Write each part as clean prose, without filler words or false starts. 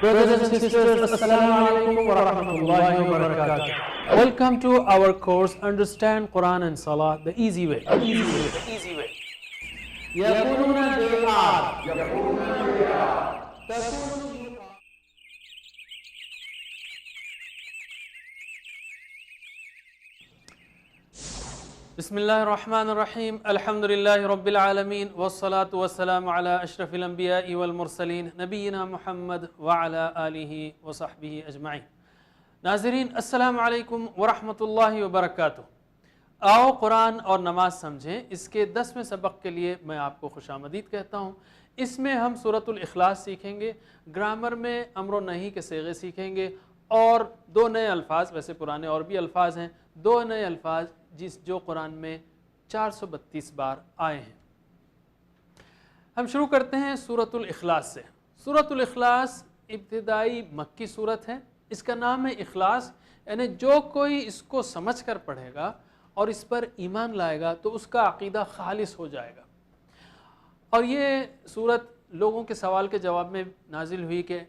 Brothers and sisters, Assalamu alaikum wa rahmatullahi wa barakatuh. Welcome to our course Understand Quran and Salah the easy way. يقولون بالآر بسم الله الرحمن الرحيم الحمد لله رب العالمين والصلاة والسلام على أشرف الأنبياء والمرسلين نبينا محمد وعلى آله وصحبه أجمعين. ناظرین السلام علیکم ورحمۃ اللہ وبرکاتہ. آؤ قرآن اور نماز سمجھیں، اس کے 10ویں سبق کے لیے میں آپ کو خوش آمدید کہتا ہوں. اس میں ہم سورۃ الاخلاص سیکھیں گے، گرامر میں امر و نہی کے صیغے سیکھیں گے اور 2 نئے الفاظ، ویسے پرانے اور بھی الفاظ ہیں، 2 نئے الفاظ جو قرآن میں 432 بار آئے ہیں. ہم شروع کرتے ہیں سورۃ الاخلاص سے. سورۃ الاخلاص ابتدائی مکی سورت ہے. اس کا نام ہے اخلاص، یعنی جو کوئی اس کو سمجھ کر پڑھے گا اور اس پر ایمان لائے گا تو اس کا عقیدہ خالص ہو جائے گا. اور یہ سورت لوگوں کے سوال کے جواب میں نازل ہوئی کہ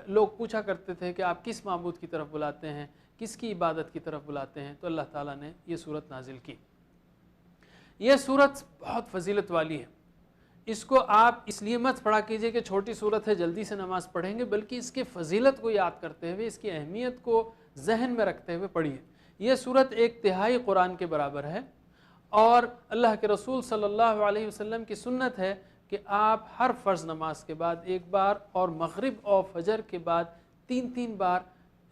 لوگ پوچھا کرتے تھے کہ آپ کس معبود کی طرف بلاتے ہیں، کس کی عبادت کی طرف بلاتے ہیں، تو اللہ تعالیٰ نے یہ سورت نازل کی. یہ سورت بہت فضیلت والی ہے. اس کو آپ اس لیے مت پڑھا کیجئے کہ چھوٹی سورت ہے جلدی سے نماز پڑھیں گے، بلکہ اس کے فضیلت کو یاد کرتے ہوئے، اس کی اہمیت کو ذہن میں رکھتے ہوئے پڑھیے. یہ سورت 1 تہائی قرآن کے برابر ہے، اور اللہ کے رسول صلی اللہ علیہ وسلم کی سنت ہے کہ آپ ہر فرض نماز کے بعد 1 بار اور مغرب اور فجر کے بعد 3 بار،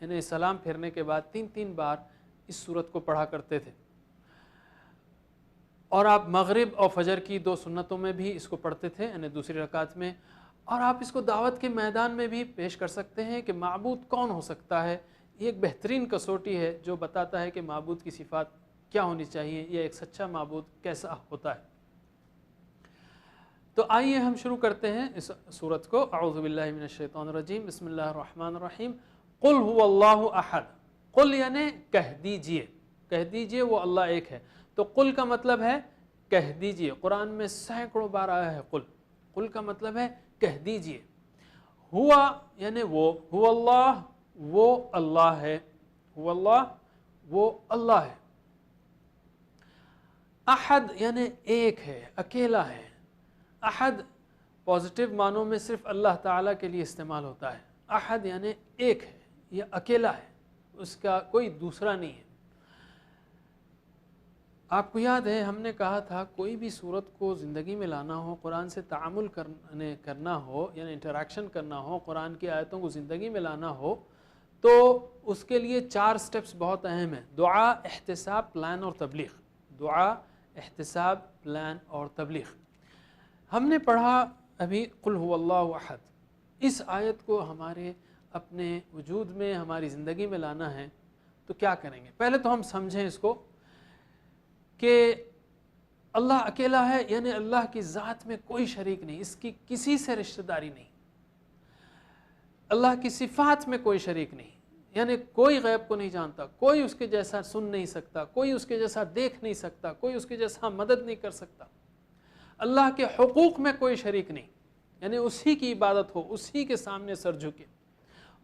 یعنی سلام پھیرنے کے بعد 3 بار اس سورت کو پڑھا کرتے تھے. اور آپ مغرب اور فجر کی 2 سنتوں میں بھی اس کو پڑھتے تھے، یعنی دوسری رکعت میں. اور آپ اس کو دعوت کے میدان میں بھی پیش کر سکتے ہیں کہ معبود کون ہو سکتا ہے. یہ ایک بہترین کسوٹی ہے جو بتاتا ہے کہ معبود کی صفات کیا ہونی چاہیے، یا ایک سچا معبود کیسا ہوتا ہے. تو آئیے ہم شروع کرتے ہیں اس سورت کو. اعوذ باللہ من الشیطان الرجیم، بسم اللہ الرحمن الرحیم. قل هو اللہ احد. قل یعنی کہہ دیجئے وہ اللہ ایک ہے. تو قل کا مطلب ہے کہہ دیجئے. قرآن میں سینکڑوں بار آیا ہے قل. قل کا مطلب ہے کہہ دیجئے. ہوا یعنی وہ، هو اللہ وہ اللہ ہے، هو اللہ وہ اللہ ہے. احد یعنی ایک ہے، اکیلا ہے. احد پازیٹیو معنوں میں صرف اللہ تعالیٰ کے لیے استعمال ہوتا ہے. احد یعنی ایک ہے، یہ اکیلا ہے، اس کا کوئی دوسرا نہیں ہے. آپ کو یاد ہے ہم نے کہا تھا کوئی بھی صورت کو زندگی میں لانا ہو، قرآن سے تعامل کرنا ہو، یعنی انٹریکشن کرنا ہو، قرآن کی آیتوں کو زندگی میں لانا ہو، تو اس کے لیے 4 سٹیپس بہت اہم ہیں: دعا، احتساب، پلان اور تبلیغ. دعا، احتساب، پلان اور تبلیغ. ہم نے پڑھا ابھی قل هو اللہ احد. اس آیت کو ہمارے اپنے وجود میں، ہماری زندگی میں لانا ہے تو کیا کریں گے؟ پہلے تو ہم سمجھیں اس کو کہ اللہ اکیلا ہے، یعنی اللہ کی ذات میں کوئی شریک نہیں، اس کی کسی سے رشتہ داری نہیں. اللہ کی صفات میں کوئی شریک نہیں، یعنی کوئی غیب کو نہیں جانتا، کوئی اس کے جیسا سن نہیں سکتا، کوئی اس کے جیسا دیکھ نہیں سکتا، کوئی اس کے جیسا مدد نہیں کر سکتا. اللہ کے حقوق میں کوئی شریک نہیں، یعنی اسی کی عبادت ہو، اسی کے سامنے سر جھکے.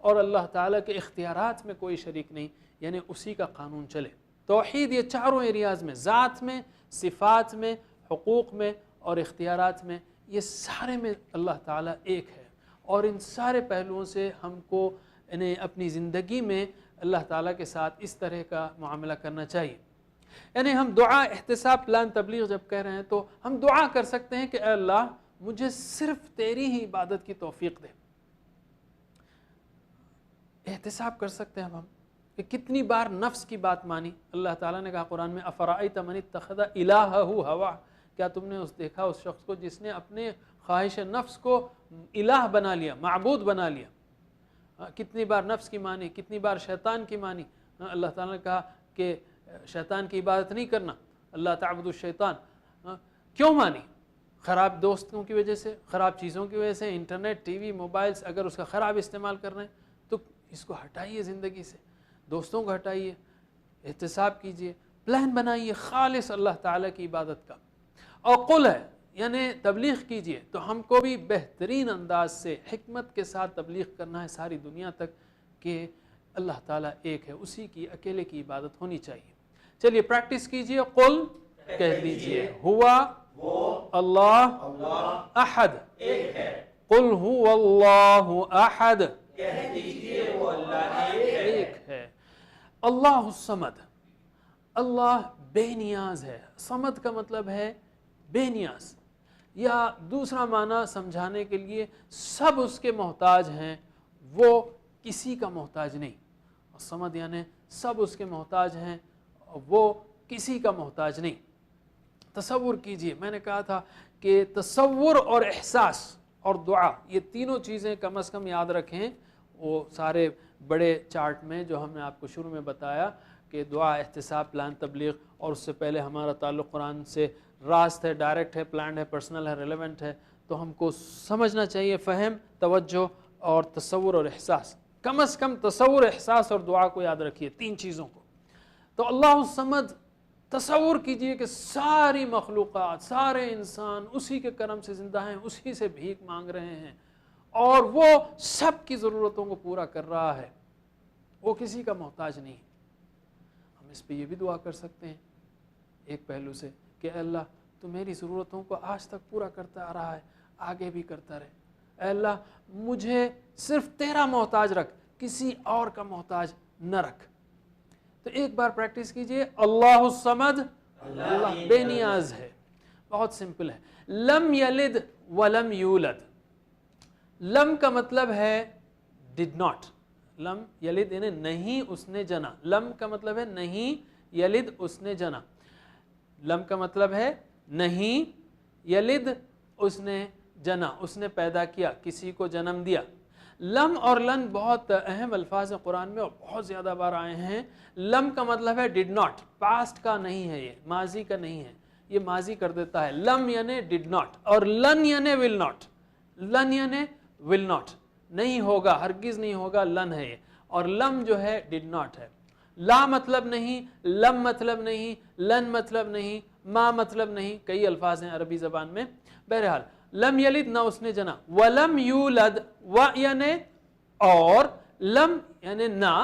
اور اللہ تعالیٰ کے اختیارات میں کوئی شریک نہیں، یعنی اسی کا قانون چلے. توحید یہ 4 ایریاز میں، ذات میں، صفات میں، حقوق میں اور اختیارات میں، یہ سارے میں اللہ تعالیٰ ایک ہے. اور ان سارے پہلوؤں سے ہم کو یعنی اپنی زندگی میں اللہ تعالیٰ کے ساتھ اس طرح کا معاملہ کرنا چاہیے. یعنی ہم دعا، احتساب، پلان، تبلیغ جب کہہ رہے ہیں تو ہم دعا کر سکتے ہیں کہ اے اللہ مجھے صرف تیری ہی عبادت کی توفیق دے. احتساب کر ہیں ہم کہ کتنی بار نفس کی بات مانی. اللہ تعالیٰ نے کہا قرآن میں افرأیت من اتخذ الہہ ہوا. کیا تم نے دیکھا اس شخص کو جس نے اپنے خواہش نفس کو الہ بنا لیا، معبود بنا لیا. کتنی بار نفس کی مانی، کتنی بار شیطان کی مانی. اللہ تعالیٰ نے کہا کہ شیطان کی عبادت نہیں کرنا، اللہ تعبد الشیطان. کیوں مانی؟ خراب دوستوں کی وجہ سے، خراب چیزوں کی وجہ سے، انٹرنیٹ، ٹی وی، موبائلز اگر اس کا خراب استعمال کر رہے ہیں تو اس کو ہٹائیے زندگی سے، دوستوں کو ہٹائیے، احتساب کیجئے، پلان بنائیے خالص اللہ تعالیٰ کی عبادت کا. اور قل ہے یعنی تبلیغ کیجئے تو ہم کو بھی بہترین انداز سے حکمت کے ساتھ تبلیغ کرنا ہے ساری دنیا تک کہ اللہ تعالیٰ ایک ہے، اسی کی اکیلے کی عبادت ہونی چاہیے۔ چلیے پریکٹس کیجئے، قل کہہ دیجئے ہوا اللہ احد، قل هو اللہ احد، کہہ دیجئے وہ اللہ ایک ہے۔ اللہ الصمد، اللہ بے نیاز ہے۔ صمد کا مطلب ہے بے نیاز، یا دوسرا معنی سمجھانے کے لیے سب اس کے محتاج ہیں، وہ کسی کا محتاج نہیں۔ صمد یعنی سب اس کے محتاج ہیں، وہ کسی کا محتاج نہیں۔ تصور کیجئے، میں نے کہا تھا کہ تصور اور احساس اور دعا، یہ تینوں چیزیں کم از کم یاد رکھیں۔ وہ سارے بڑے چارٹ میں جو ہم نے آپ کو شروع میں بتایا کہ دعا، احتساب، پلان، تبلیغ، اور اس سے پہلے ہمارا تعلق قرآن سے راست ہے، ڈائریکٹ ہے، پلانڈ ہے، پرسنل ہے، ریلیونٹ ہے، تو ہم کو سمجھنا چاہیے فہم، توجہ اور تصور اور احساس۔ کم از کم تصور، احساس اور دعا کو یاد رکھیے، تین چیزوں کو۔ تو اللہ الصمد، تصور کیجئے کہ ساری مخلوقات، سارے انسان اسی کے کرم سے زندہ ہیں، اسی سے بھیک مانگ رہے ہیں، اور وہ سب کی ضرورتوں کو پورا کر رہا ہے، وہ کسی کا محتاج نہیں۔ ہم اس پہ یہ بھی دعا کر سکتے ہیں ایک پہلو سے کہ اے اللہ تو میری ضرورتوں کو آج تک پورا کرتا آ رہا ہے، آگے بھی کرتا رہے۔ اے اللہ مجھے صرف تیرا محتاج رکھ، کسی اور کا محتاج نہ رکھ۔ تو ایک بار پریکٹس کیجئے، اللہ الصمد، اللہ بے نیاز ہے، بہت سمپل ہے۔ لم یلد ولم یولد، لم کا مطلب ہے did not، لم یلد یعنی نہیں اس نے جنا، لم کا مطلب ہے نہیں، یلد اس نے جنا، لم کا مطلب ہے نہیں، یلد اس نے جنا، اس نے پیدا کیا، کسی کو جنم دیا۔ لم اور لن بہت اہم الفاظ ہیں قرآن میں اور بہت زیادہ بار آئے ہیں۔ لم کا مطلب ہے did not، پاسٹ کا نہیں ہے، یہ ماضی کا نہیں ہے، یہ ماضی کر دیتا ہے۔ لم یعنی did not، اور لن یعنی will not، لن یعنی will not، نہیں ہوگا، ہرگز نہیں ہوگا، لن ہے یہ، اور لم جو ہے did not ہے۔ لا مطلب نہیں، لم مطلب نہیں، لن مطلب نہیں، ما مطلب نہیں، کئی الفاظ ہیں عربی زبان میں۔ بہرحال لم یلد نہ اس نے جنا، ولم یولد، و یعنی اور، لم یعنی نہ،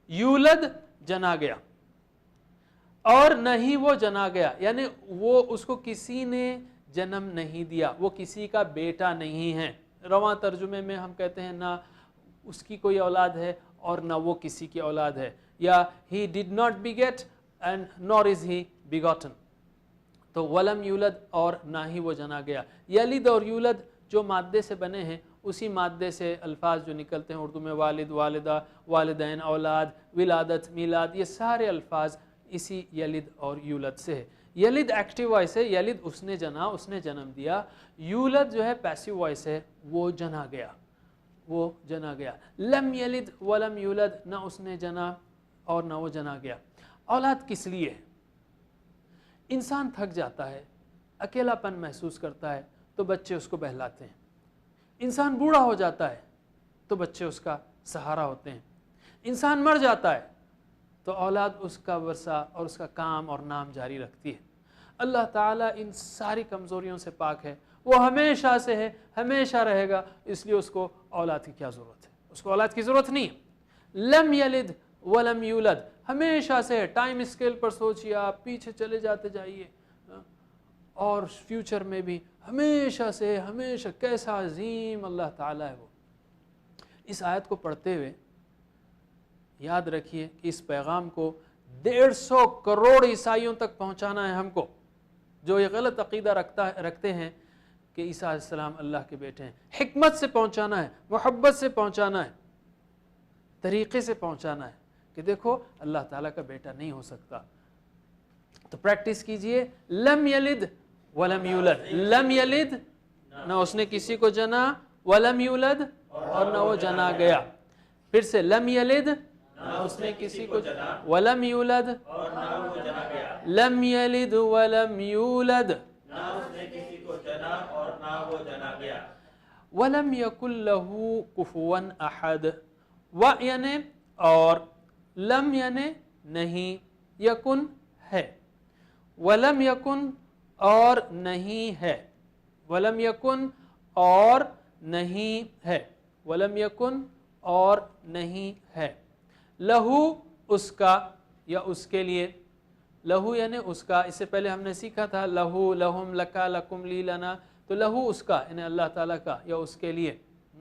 یولد جنا گیا، اور نہ ہی وہ جنا گیا، یعنی وہ اس کو کسی نے جنم نہیں دیا، وہ کسی کا بیٹا نہیں ہے۔ رواں ترجمے میں ہم کہتے ہیں نہ اس کی کوئی اولاد ہے اور نہ وہ کسی کی اولاد ہے، یا he did not beget and nor is he begotten۔ تو ولم یولد اور نہ ہی وہ جنا گیا۔ یلد اور یولد جو مادے سے بنے ہیں، اسی مادے سے الفاظ جو نکلتے ہیں اردو میں، والد، والدہ، والدین، اولاد، ولادت، میلاد، یہ سارے الفاظ اسی یلد اور یولد سے ہے۔ یلد ایکٹیو وائس ہے، یلد اس نے جنا، اس نے جنم دیا۔ یولد جو ہے پیسیو وائس ہے، وہ جنا گیا، وہ جنا گیا۔ لم یلد ولم یولد، نہ اس نے جنا اور نہ وہ جنا گیا۔ اولاد کس لیے ہے؟ انسان تھک جاتا ہے، اکیلا پن محسوس کرتا ہے تو بچے اس کو بہلاتے ہیں۔ انسان بوڑھا ہو جاتا ہے تو بچے اس کا سہارا ہوتے ہیں۔ انسان مر جاتا ہے تو اولاد اس کا ورثہ اور اس کا کام اور نام جاری رکھتی ہے۔ اللہ تعالیٰ ان ساری کمزوریوں سے پاک ہے، وہ ہمیشہ سے ہے، ہمیشہ رہے گا، اس لیے اس کو اولاد کی کیا ضرورت ہے؟ اس کو اولاد کی ضرورت نہیں ہے۔ لم یلد ولم یولد ہمیشہ سے ہے۔ ٹائم اسکیل پر سوچیے، آپ پیچھے چلے جاتے جائیے، اور فیوچر میں بھی ہمیشہ سے، ہمیشہ، کیسا عظیم اللہ تعالیٰ ہے وہ۔ اس آیت کو پڑھتے ہوئے یاد رکھیے کہ اس پیغام کو 150 کروڑ عیسائیوں تک پہنچانا ہے ہم کو، جو یہ غلط عقیدہ رکھتے ہیں کہ عیسیٰ علیہ السلام اللہ کے بیٹے ہیں۔ حکمت سے پہنچانا ہے، محبت سے پہنچانا ہے، طریقے سے پہنچانا ہے کہ دیکھو اللہ تعالیٰ کا بیٹا نہیں ہو سکتا۔ تو پریکٹس کیجئے، لم یلد ولم یولد، لم یلد نہ اس نے کسی کو جنا، ولم یولد اور نہ وہ جنا گیا۔ پھر سے لم یلد نہ اس نے کسی کو جنا، ولم یولد اور نہ وہ جنا گیا، لم یلد ولم یولد نہ اس نے کسی کو جنا اور نہ وہ جنا گیا۔ ولم یکن لہ کفوا احد، و یعنی اور، لم یعنی نہیں، یکن ہے، ولم یکن اور نہیں ہے۔ ولم یکن اور نہیں ہے, ولم یکن اور نہیں ہے, لہو اس کا یا اس کے لیے, لہو یعنی اس کا, اس سے پہلے ہم نے سیکھا تھا لہو, لہم, لکا, لکم, لی, لنا, تو لہو اس کا یعنی اللہ تعالیٰ کا یا اس کے لیے,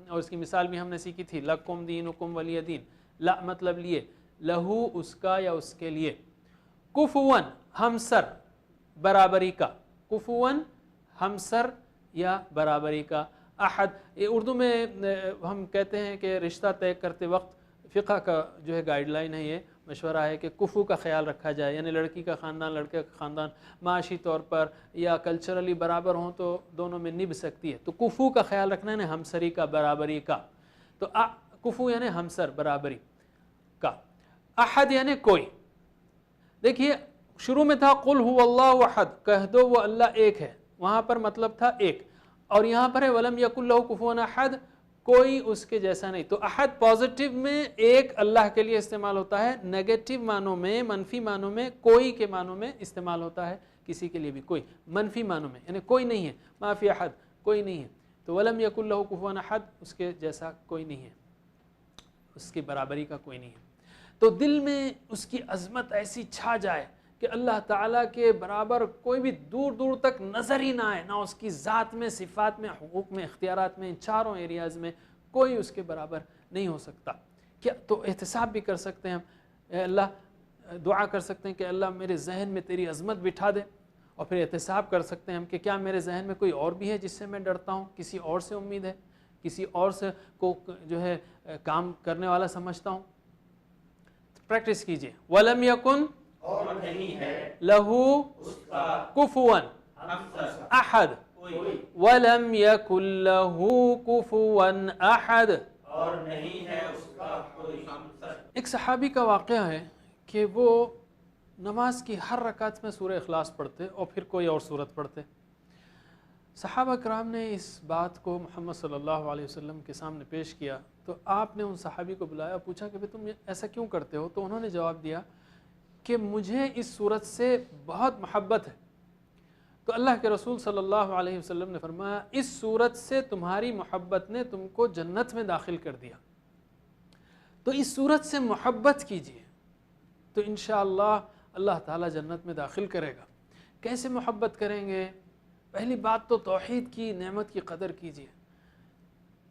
اور اس کی مثال بھی ہم نے سیکھی تھی لکم دینکم ولی دین, لا مطلب لیے, لہو اس کا یا اس کے لیے, کفون ہمسر برابری کا, کفون ہمسر یا برابری کا, احد یہ اردو میں ہم کہتے ہیں کہ رشتہ طے کرتے وقت فقہ کا جو ہے گائیڈ لائن ہے, یہ مشورہ ہے کہ کفو کا خیال رکھا جائے, یعنی لڑکی کا خاندان لڑکے کا خاندان معاشی طور پر یا کلچرلی برابر ہوں تو دونوں میں نبھ سکتی ہے, تو کفو کا خیال رکھنا ہے ہمسری کا, برابری کا, تو کفو یعنی ہمسر برابری کا, احد یعنی کوئی. دیکھیے شروع میں تھا قل هو اللہ احد, کہہ دو وہ اللہ ایک ہے, وہاں پر مطلب تھا ایک, اور یہاں پر ہے ولم یکن لہ کفوا احد, کوئی اس کے جیسا نہیں. تو احد پازیٹیو میں ایک اللہ کے لیے استعمال ہوتا ہے, نیگیٹو معنوں میں, منفی معنوں میں کوئی کے معنوں میں استعمال ہوتا ہے, کسی کے لیے بھی کوئی, منفی معنوں میں یعنی کوئی نہیں ہے, ما فی احد کوئی نہیں ہے, تو ولم یکن لہ کفوا احد اس کے جیسا کوئی نہیں ہے, اس کی برابری کا کوئی نہیں ہے. تو دل میں اس کی عظمت ایسی چھا جائے کہ اللہ تعالیٰ کے برابر کوئی بھی دور دور تک نظر ہی نہ آئے, نہ اس کی ذات میں, صفات میں, حقوق میں, اختیارات میں, ان چاروں ایریاز میں کوئی اس کے برابر نہیں ہو سکتا. کیا تو احتساب بھی کر سکتے ہیں ہم, اے اللہ دعا کر سکتے ہیں کہ اللہ میرے ذہن میں تیری عظمت بٹھا دے, اور پھر احتساب کر سکتے ہیں ہم کہ کیا میرے ذہن میں کوئی اور بھی ہے جس سے میں ڈرتا ہوں, کسی اور سے امید ہے, کسی اور سے کو جو ہے کام کرنے والا سمجھتا ہوں. پریکٹس کیجئے, وَلَمْ يَكُنْ اور نہیں ہے لہو اس کا کفواً ہمسر احد, کوئی, وَلَمْ يَكُنْ لَهُ كُفُوًا احد. اور نہیں ہے اس کا کوئی ہمسر. ایک صحابی کا واقعہ ہے کہ وہ نماز کی ہر رکعت میں سورہ اخلاص پڑھتے اور پھر کوئی اور سورت پڑھتے. صحابہ کرام نے اس بات کو محمد صلی اللہ علیہ وسلم کے سامنے پیش کیا, تو آپ نے ان صحابی کو بلایا, پوچھا کہ تم ایسا کیوں کرتے ہو؟ تو انہوں نے جواب دیا کہ مجھے اس صورت سے بہت محبت ہے. تو اللہ کے رسول صلی اللہ علیہ وسلم نے فرمایا اس صورت سے تمہاری محبت نے تم کو جنت میں داخل کر دیا, تو اس صورت سے محبت کیجئے تو انشاءاللہ اللہ تعالیٰ جنت میں داخل کرے گا. کیسے محبت کریں گے؟ پہلی بات تو توحید کی نعمت کی قدر کیجئے,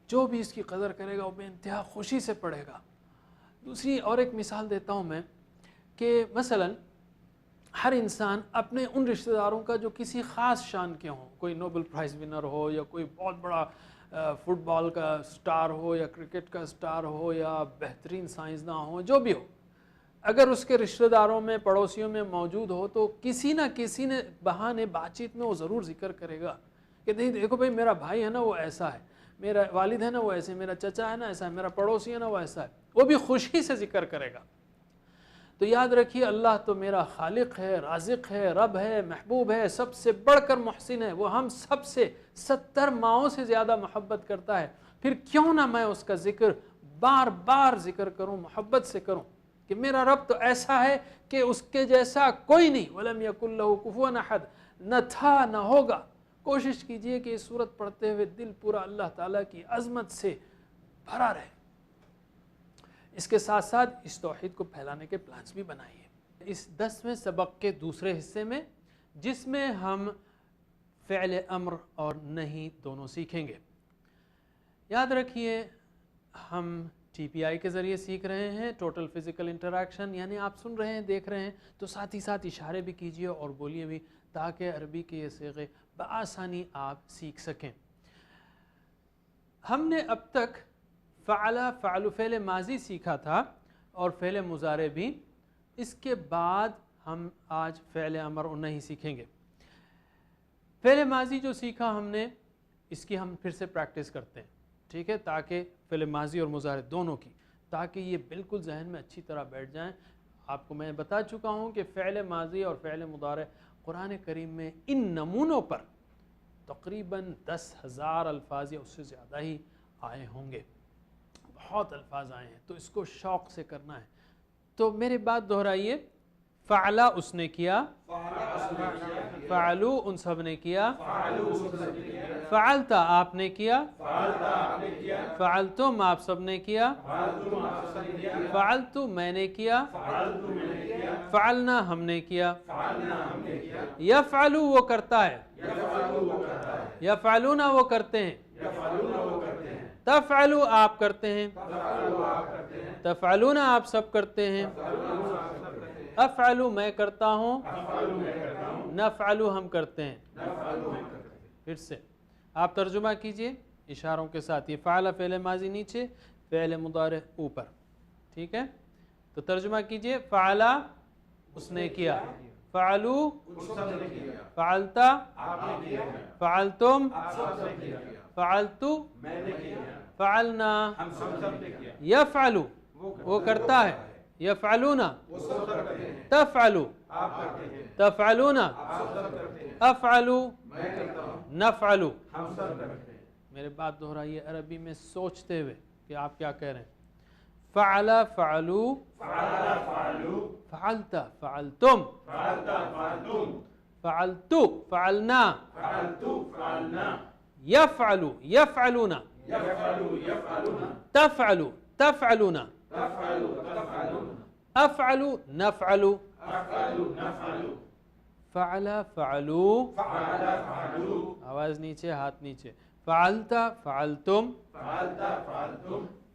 جو بھی اس کی قدر کرے گا وہ بے انتہا خوشی سے پڑھے گا. دوسری اور ایک مثال دیتا ہوں میں کہ مثلا ہر انسان اپنے ان رشتہ داروں کا جو کسی خاص شان کے ہوں, کوئی نوبل پرائز ونر ہو یا کوئی بہت بڑا فٹ بال کا سٹار ہو یا کرکٹ کا سٹار ہو یا بہترین سائنسداں ہو, جو بھی ہو, اگر اس کے رشتہ داروں میں, پڑوسیوں میں موجود ہو تو کسی نہ کسی نے بہانے بات چیت میں وہ ضرور ذکر کرے گا کہ دیکھو بھائی میرا بھائی ہے نا وہ ایسا ہے, میرا والد ہے نا وہ ایسے, میرا چچا ہے نا ایسا ہے, میرا پڑوسی ہے نا وہ ایسا ہے, وہ بھی خوشی سے ذکر کرے گا. تو یاد رکھیے اللہ تو میرا خالق ہے, رازق ہے, رب ہے, محبوب ہے, سب سے بڑھ کر محسن ہے, وہ ہم سب سے 70 ماؤں سے زیادہ محبت کرتا ہے. پھر کیوں نہ میں اس کا ذکر بار بار ذکر کروں, محبت سے کروں کہ میرا رب تو ایسا ہے کہ اس کے جیسا کوئی نہیں. وَلَمْ يَكُنْ لَهُ كُفُوًا أَحَدٌ, نہ تھا نہ ہوگا. کوشش کیجئے کہ اس صورت پڑھتے ہوئے دل پورا اللہ تعالیٰ کی عظمت سے بھرا رہے. اس کے ساتھ ساتھ اس توحید کو پھیلانے کے پلانز بھی بنائیے. اس 10ویں سبق کے دوسرے حصے میں, جس میں ہم فعل امر اور نہیں دونوں سیکھیں گے. یاد رکھیے ہم ٹی پی آئی کے ذریعے سیکھ رہے ہیں, ٹوٹل فزیکل انٹریکشن, یعنی آپ سن رہے ہیں, دیکھ رہے ہیں, تو ساتھ ہی ساتھ اشارے بھی کیجئے اور بولیے بھی, تاکہ عربی کے یہ صیغے بآسانی آپ سیکھ سکیں. ہم نے اب تک فعل فعل ماضی سیکھا تھا اور فعل مضارع بھی. اس کے بعد ہم آج فعل امر اور نہیں سیکھیں گے. فعل ماضی جو سیکھا ہم نے, اس کی ہم پھر سے پریکٹس کرتے ہیں, ٹھیک ہے, تاکہ فعل ماضی اور مضارع دونوں کی, تاکہ یہ بالکل ذہن میں اچھی طرح بیٹھ جائیں. آپ کو میں بتا چکا ہوں کہ فعل ماضی اور فعل مضارع قرآن کریم میں ان نمونوں پر تقریباً 10,000 الفاظ یا اس سے زیادہ ہی آئے ہوں گے. بہت الفاظ آئے ہیں, تو اس کو شوق سے کرنا ہے. تو میرے بات دہرائیے, فعلا اس نے کیا, فعلو ان سب نے کیا, فعلت آپ نے کیا، فعلتم آپ سب نے کیا، فعلت میں نے کیا، فعلنا ہم نے کیا، یفعل وہ کرتا ہے، یفعلون وہ کرتے ہیں، تفعل آپ کرتے ہیں، تفعلون آپ سب کرتے ہیں، افعل میں کرتا ہوں، نفعل ہم کرتے ہیں۔ پھر سے آپ ترجمہ کیجئے اشاروں کے ساتھ، یہ فعل فعل ماضی نیچے، فعل مضارع اوپر، ٹھیک ہے؟ تو ترجمہ کیجئے، فعل اس نے کیا، فعلو فعلتا فعلتم فعلتو فعلنا، یفعلو وہ کرتا ہے، یفعلون تفعلو تفعلون افعلو نفعلو۔ میرے بات دہرائیے عربی میں سوچتے ہوئے کہ آپ کیا کہہ رہے ہیں۔ فعل فعلو فعلت فعلتم فعلتو فعلنا یفعلو یفعلون تفعلو تفعلون افعلو نفعلو، فعل فعلو آواز نیچے ہاتھ نیچے، فعلت فعلتم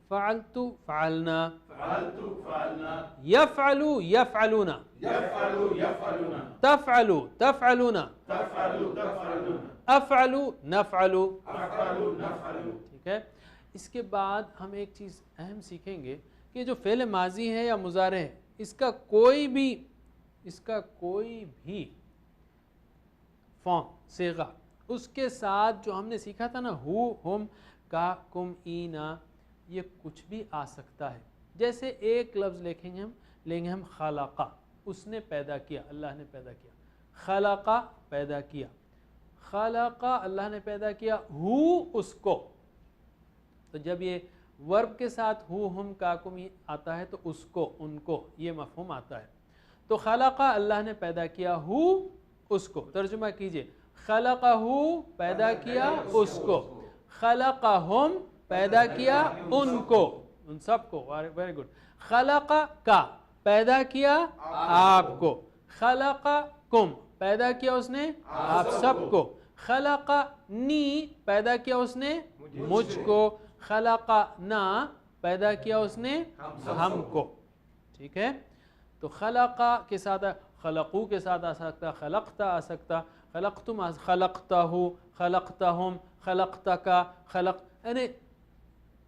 فعلت فعلنا یفعلو یفعلون تفعلو تفعلون افعلو نفعلو، ٹھیک ہے؟ اس کے بعد ہم ایک چیز اہم سیکھیں گے کہ جو فعل ماضی ہے یا مضارع ہے، اس کا کوئی بھی فارم صیغہ، اس کے ساتھ جو ہم نے سیکھا تھا نا ہو ہم کا کم اینا، یہ کچھ بھی آ سکتا ہے۔ جیسے ایک لفظ لیں گے ہم خلقہ، اس نے پیدا کیا، اللہ نے پیدا کیا، خلقہ پیدا کیا، خلقہ اللہ نے پیدا کیا، ہو اس کو، تو جب یہ ورب کے ساتھ ہو ہم کاکم آتا ہے تو اس کو، ان کو، یہ مفہوم آتا ہے۔ تو خلقہ اللہ نے پیدا کیا، ہو اس کو، ترجمہ کیجئے، خلقہ پیدا کیا اس کو، خلقہم پیدا کیا ان کو، ان سب کو، ویری گڈ، خلقہ کا پیدا کیا آپ کو، خلقکم پیدا کیا اس نے آپ سب کو، خلقنی پیدا کیا اس نے مجھ کو، خلقنا پیدا کیا اس نے ہم کو، ٹھیک ہے؟ تو خلقہ کے ساتھ، خلقو کے ساتھ آ سکتا، خلقتا آ سکتا، خلقتم خلقتہو خلقتہم خلقتکا یعنی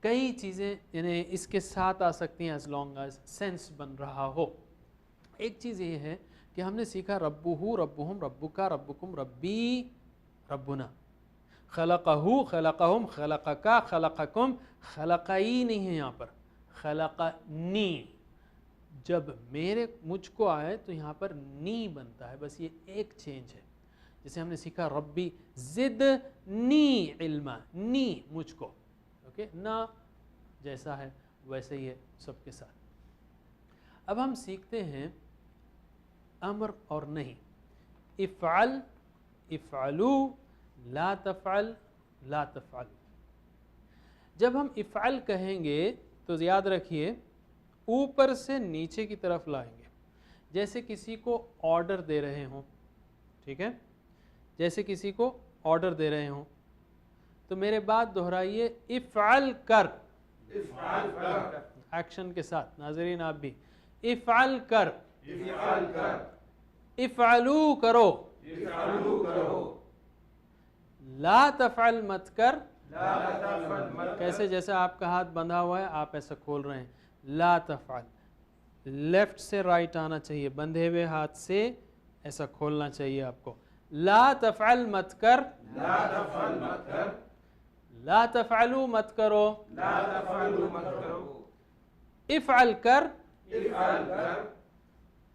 کئی چیزیں یعنی اس کے ساتھ آ سکتی ہیں as long as سینس بن رہا ہو۔ ایک چیز یہ ہے کہ ہم نے سیکھا ربہو ربہم ربکا ربکم ربی ربنا، خلقہو خلقہم خلقکا خلقکم، خلقائی نہیں ہے یہاں پر، خلقنی، جب مجھ کو آئے تو یہاں پر نی بنتا ہے، بس یہ ایک چینج ہے۔ جیسے ہم نے سیکھا ربی زدنی علما، نی مجھ کو، اوکے، نہ جیسا ہے ویسے ہی ہے سب کے ساتھ۔ اب ہم سیکھتے ہیں امر اور نہیں، افعل افعلو، لا تفعل لا تفعل۔ جب ہم افعل کہیں گے تو یاد رکھیے اوپر سے نیچے کی طرف لائیں گے، جیسے کسی کو آرڈر دے رہے ہوں، ٹھیک ہے؟ جیسے کسی کو آرڈر دے رہے ہوں تو میرے بات دہرائیے، افعل کر، ایکشن کے ساتھ، ناظرین آپ بھی، افعل کر، افعلو کرو، لا تفعل مت کر، کیسے؟ جیسے آپ کا ہاتھ بندھا ہوا ہے آپ ایسا کھول رہے ہیں، لا تفعل، لیفٹ سے رائٹ آنا چاہیے، بندھے ہوئے ہاتھ سے ایسا کھولنا چاہیے آپ کو، لا تفعل مت کر، لا تفعلو مت کرو، افعل کر،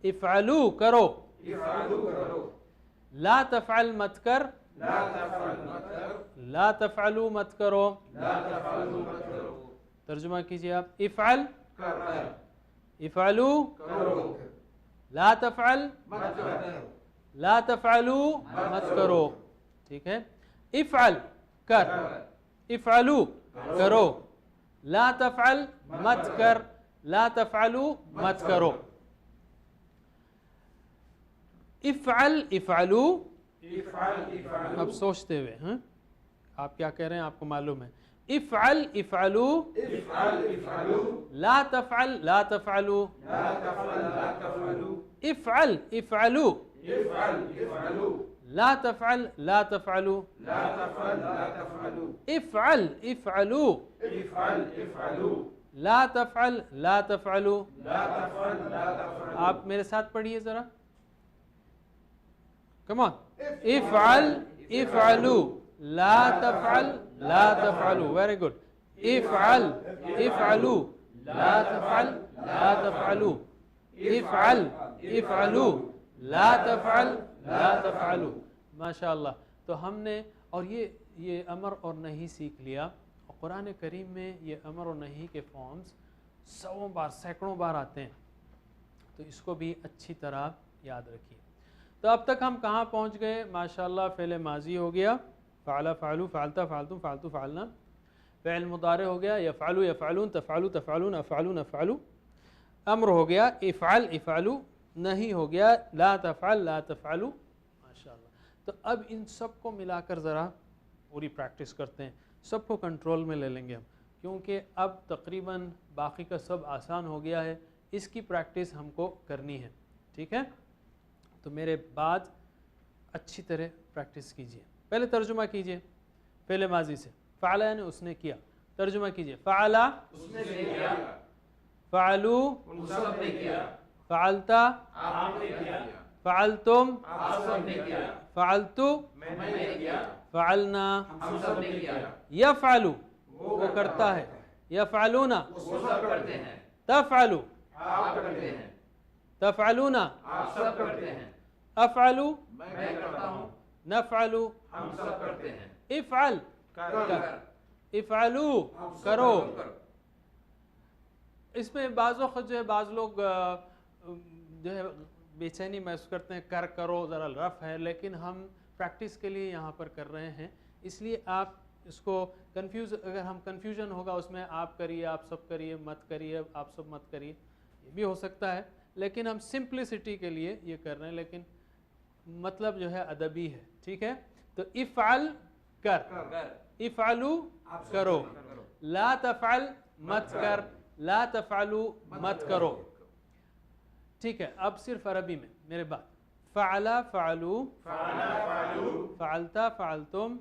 افعلو کرو، لا تفعل مت کر، لا تفعلو مت کرو۔ ترجمہ کیجئے آپ، افعل افعلو، لا تفعل لا تفعلو مت کرو، ٹھیک ہے؟ افعل کر, افعلو کرو, لا تفعل مت کر, لا تفعلو مت کرو. افعل افعلو, اب سوچتے ہوئے, ہاں آپ کیا کہہ رہے ہیں آپ کو معلوم ہے. افعل افعلو, لا تفعل لا تفعلو, افعل افعلو, لا تفعل لا تفعلو, افعل افعلو, لا تفعل لا تفعلو. آپ میرے ساتھ پڑھیے ذرا, come on. افعل افعلو, law تفعل law تفعلو, very good. افعل افعلو, لا تفعل لا تفعلو, افعل افعلو, لا تفعل لا تفعلو. ماشاء اللہ. تو ہم نے اور یہ امر اور نہیں سیکھ لیا. اور قرآن کریم میں یہ امر اور نہیں کے فارمز سووں بار سینکڑوں بار آتے ہیں, تو اس کو بھی اچھی طرح یاد رکھیے. تو اب تک ہم کہاں پہنچ گئے؟ ماشاءاللہ فعل ماضی ہو گیا, فعل فعلو فعلتا فعلتم فعلتو فعلنا. فعل مضارع ہو گیا, یفعلو یفعلون, تفعلو تفعلون, افعلو نفعلو. امر ہو گیا افعل افعلو, نہیں ہو گیا لا تفعل لا تفعلو. ماشاءاللہ. تو اب ان سب کو ملا کر ذرا پوری پریکٹس کرتے ہیں, سب کو کنٹرول میں لے لیں گے ہم, کیونکہ اب تقریباً باقی کا سب آسان ہو گیا ہے. اس کی پریکٹس ہم کو کرنی ہے, ٹھیک ہے؟ تو میرے بعد اچھی طرح پریکٹس کیجئے. پہلے ترجمہ کیجئے فعل ماضی سے. فعل یعنی اس نے کیا, ترجمہ کیجئے. فعلا اس نے کیا, فعلو ان سب نے کیا, فعلتا آپ نے کیا, فعلتم آپ سب نے کیا, فعلتو میں نے کیا, فعلنا ہم سب نے کیا. یفعلو وہ کرتا ہے, یفعلون وہ سب کرتے ہیں, تفعلو آپ کرتے ہیں, تفعلون آپ سب کرتے ہیں, افعلو میں کرتا ہوں, نفعلو ہم سب کرتے ہیں. افعل کر, افعلو ہم سب کرو. کر. اس میں بعض وقت جو ہے بعض لوگ جو ہے بے چینی محسوس کرتے ہیں, کرو ذرا رف ہے, لیکن ہم پریکٹس کے لیے یہاں پر کر رہے ہیں, اس لیے آپ اس کو اگر ہم کنفیوژن ہوگا اس میں آپ کریے آپ سب کریے مت کریے آپ سب مت کریے, یہ بھی ہو سکتا ہے, لیکن ہم سمپلسٹی کے لیے یہ کر رہے ہیں, لیکن مطلب جو ہے ادبی ہے, ٹھیک ہے؟ تو افعل کر, افعلو کرو, لا تفعل مت کر, لا تفعلو مت کرو. ٹھیک ہے؟ اب صرف عربی میں میرے بعد. فعلا فعلو, فعلتا فعلتم,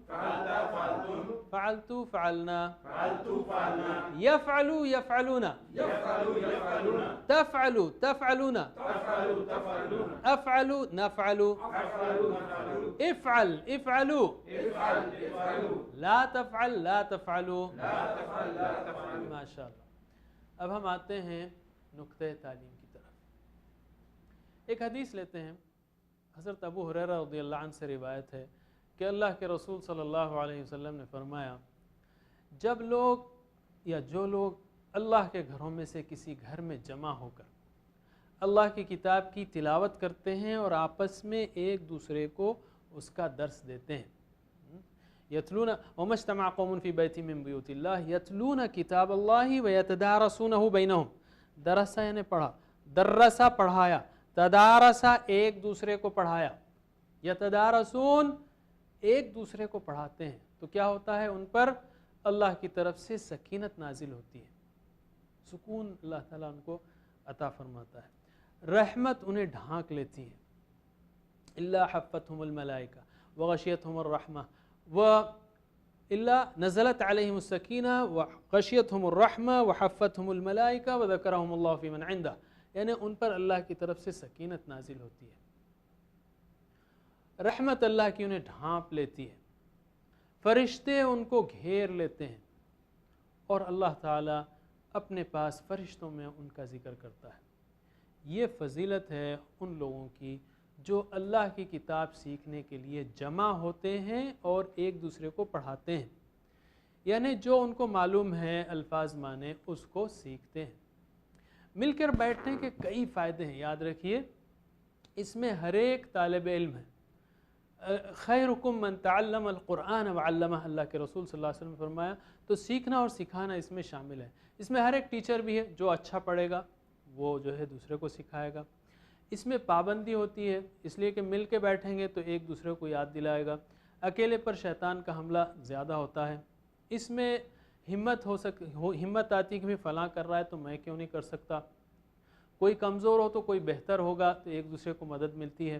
فعلتو فعلنا, یفعلو یفعلون, تفعلو تفعلون, افعلو نفعلو, افعل افعلو, لا تفعل لا تفعلو. ماشاءاللہ. اب ہم آتے ہیں نقطہ تعلیم کی طرف. ایک حدیث لیتے ہیں, حضرت ابو ہریرہ رضی اللہ عنہ سے روایت ہے کہ اللہ کے رسول صلی اللہ علیہ وسلم نے فرمایا, جب لوگ یا جو لوگ اللہ کے گھروں میں سے کسی گھر میں جمع ہو کر اللہ کی کتاب کی تلاوت کرتے ہیں اور آپس میں ایک دوسرے کو اس کا درس دیتے ہیں, یتلون وما اجتمع قوم فی بیت من بیوت اللہ یتلون کتاب اللہ ویتدارسونہ بینہم. درسہ یعنی پڑھا, درسہ پڑھایا, تدارسہ ایک دوسرے کو پڑھایا, یتدارسون ایک دوسرے کو پڑھاتے ہیں. تو کیا ہوتا ہے؟ ان پر اللہ کی طرف سے سکینت نازل ہوتی ہے, سکون اللہ تعالیٰ ان کو عطا فرماتا ہے, رحمت انہیں ڈھانک لیتی ہے. الا حفتہم الملائکہ وغشیتہم الرحمہ الا نزلت علیہم السکینہ وغشیتہم الرحمہ وحفتہم الملائکہ وذکرہم اللہ فی من عندہ. یعنی ان پر اللہ کی طرف سے سکینت نازل ہوتی ہے, رحمت اللہ کی انہیں ڈھانپ لیتی ہے, فرشتے ان کو گھیر لیتے ہیں, اور اللہ تعالیٰ اپنے پاس فرشتوں میں ان کا ذکر کرتا ہے. یہ فضیلت ہے ان لوگوں کی جو اللہ کی کتاب سیکھنے کے لیے جمع ہوتے ہیں اور ایک دوسرے کو پڑھاتے ہیں, یعنی جو ان کو معلوم ہے الفاظ معنی اس کو سیکھتے ہیں. مل کر بیٹھنے کے کئی فائدے ہیں, یاد رکھیے اس میں ہر ایک طالب علم ہے خیرکم من تعلم القرآن وعلمہ، اللہ کے رسول صلی اللہ علیہ وسلم نے فرمایا، تو سیکھنا اور سکھانا اس میں شامل ہے۔ اس میں ہر ایک ٹیچر بھی ہے جو اچھا پڑھے گا وہ جو ہے دوسرے کو سکھائے گا۔ اس میں پابندی ہوتی ہے اس لیے کہ مل کے بیٹھیں گے تو ایک دوسرے کو یاد دلائے گا، اکیلے پر شیطان کا حملہ زیادہ ہوتا ہے۔ اس میں ہمت آتی ہے کہ فلاں کر رہا ہے تو میں کیوں نہیں کر سکتا، کوئی کمزور ہو تو کوئی بہتر ہوگا تو ایک دوسرے کو مدد ملتی ہے،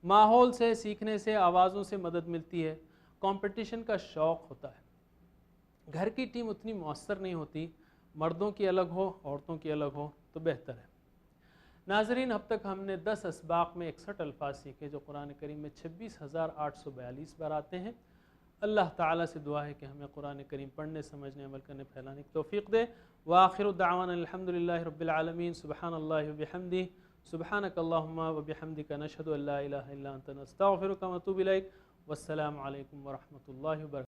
ماحول سے، سیکھنے سے، آوازوں سے مدد ملتی ہے، کمپٹیشن کا شوق ہوتا ہے۔ گھر کی ٹیم اتنی مؤثر نہیں ہوتی، مردوں کی الگ ہو عورتوں کی الگ ہو تو بہتر ہے۔ ناظرین، اب تک ہم نے 10 اسباق میں 61 الفاظ سیکھے جو قرآن کریم میں 26,842 بار آتے ہیں۔ اللہ تعالیٰ سے دعا ہے کہ ہمیں قرآن کریم پڑھنے، سمجھنے، عمل کرنے، پھیلانے کی توفیق دے۔ وآخر دعوانا الحمدللہ رب العالمین، سبحان اللہ وبحمدہ، سبحانک اللہم وبحمدک، نشہد ان لا الہ الا انت، نستغفرک ونتوب الیک، والسلام علیکم ورحمۃ اللہ وبرکاتہ۔